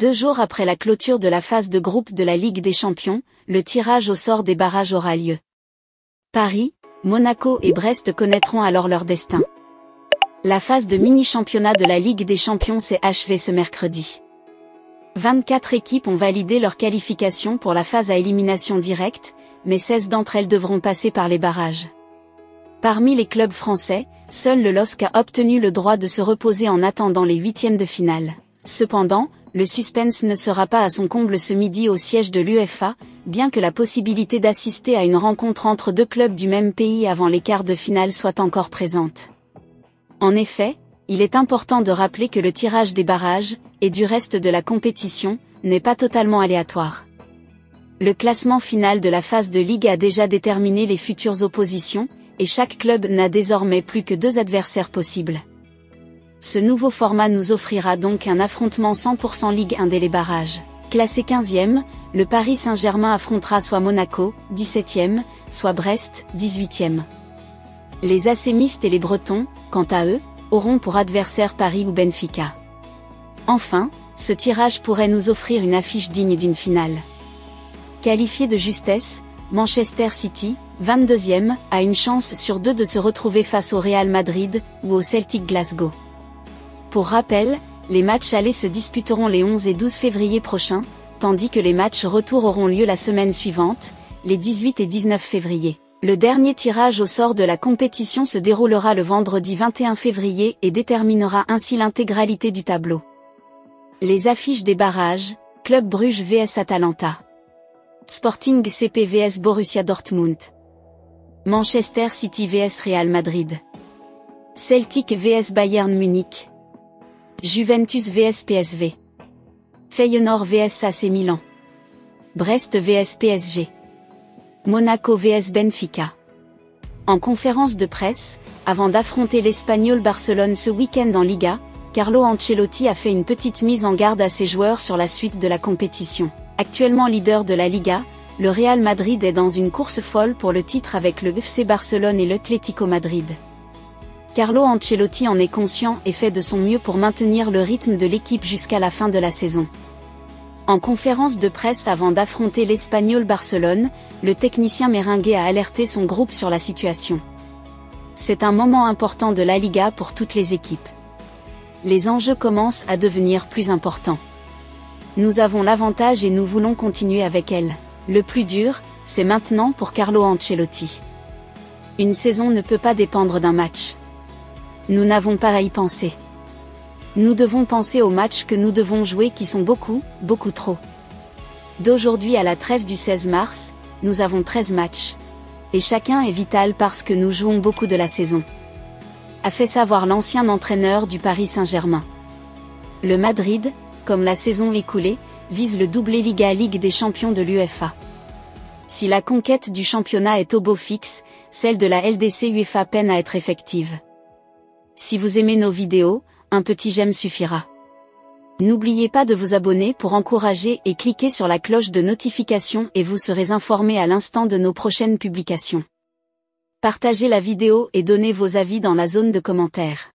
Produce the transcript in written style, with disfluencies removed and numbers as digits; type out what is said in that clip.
2 jours après la clôture de la phase de groupe de la Ligue des Champions, le tirage au sort des barrages aura lieu. Paris, Monaco et Brest connaîtront alors leur destin. La phase de mini-championnat de la Ligue des Champions s'est achevée ce mercredi. 24 équipes ont validé leur qualification pour la phase à élimination directe, mais 16 d'entre elles devront passer par les barrages. Parmi les clubs français, seul le LOSC a obtenu le droit de se reposer en attendant les huitièmes de finale. Cependant, le suspense ne sera pas à son comble ce midi au siège de l'UEFA, bien que la possibilité d'assister à une rencontre entre deux clubs du même pays avant les quarts de finale soit encore présente. En effet, il est important de rappeler que le tirage des barrages, et du reste de la compétition, n'est pas totalement aléatoire. Le classement final de la phase de Ligue a déjà déterminé les futures oppositions, et chaque club n'a désormais plus que 2 adversaires possibles. Ce nouveau format nous offrira donc un affrontement 100% Ligue 1 dès les barrages. Classé 15e, le Paris Saint-Germain affrontera soit Monaco, 17e, soit Brest, 18e. Les Assémistes et les Bretons, quant à eux, auront pour adversaire Paris ou Benfica. Enfin, ce tirage pourrait nous offrir une affiche digne d'une finale. Qualifié de justesse, Manchester City, 22e, a une chance sur 2 de se retrouver face au Real Madrid ou au Celtic Glasgow. Pour rappel, les matchs allés se disputeront les 11 et 12 février prochains, tandis que les matchs retour auront lieu la semaine suivante, les 18 et 19 février. Le dernier tirage au sort de la compétition se déroulera le vendredi 21 février et déterminera ainsi l'intégralité du tableau. Les affiches des barrages, Club Bruges vs Atalanta. Sporting CP vs Borussia Dortmund. Manchester City vs Real Madrid. Celtic vs Bayern Munich. Juventus vs PSV. Feyenoord vs AC Milan. Brest vs PSG. Monaco vs Benfica. En conférence de presse, avant d'affronter l'Espagnol Barcelone ce week-end en Liga, Carlo Ancelotti a fait une petite mise en garde à ses joueurs sur la suite de la compétition. Actuellement leader de la Liga, le Real Madrid est dans une course folle pour le titre avec le FC Barcelone et l'Atlético Madrid. Carlo Ancelotti en est conscient et fait de son mieux pour maintenir le rythme de l'équipe jusqu'à la fin de la saison. En conférence de presse avant d'affronter l'Espagnol Barcelone, le technicien merengue a alerté son groupe sur la situation. C'est un moment important de la Liga pour toutes les équipes. Les enjeux commencent à devenir plus importants. Nous avons l'avantage et nous voulons continuer avec elle. Le plus dur, c'est maintenant pour Carlo Ancelotti. Une saison ne peut pas dépendre d'un match. Nous n'avons pas à y penser. Nous devons penser aux matchs que nous devons jouer qui sont beaucoup trop. D'aujourd'hui à la trêve du 16 mars, nous avons 13 matchs. Et chacun est vital parce que nous jouons beaucoup de la saison. A fait savoir l'ancien entraîneur du Paris Saint-Germain. Le Madrid, comme la saison écoulée, vise le doublé Ligue des Champions de l'UEFA. Si la conquête du championnat est au beau fixe, celle de la LDC UEFA peine à être effective. Si vous aimez nos vidéos, un petit j'aime suffira. N'oubliez pas de vous abonner pour encourager et cliquez sur la cloche de notification et vous serez informé à l'instant de nos prochaines publications. Partagez la vidéo et donnez vos avis dans la zone de commentaires.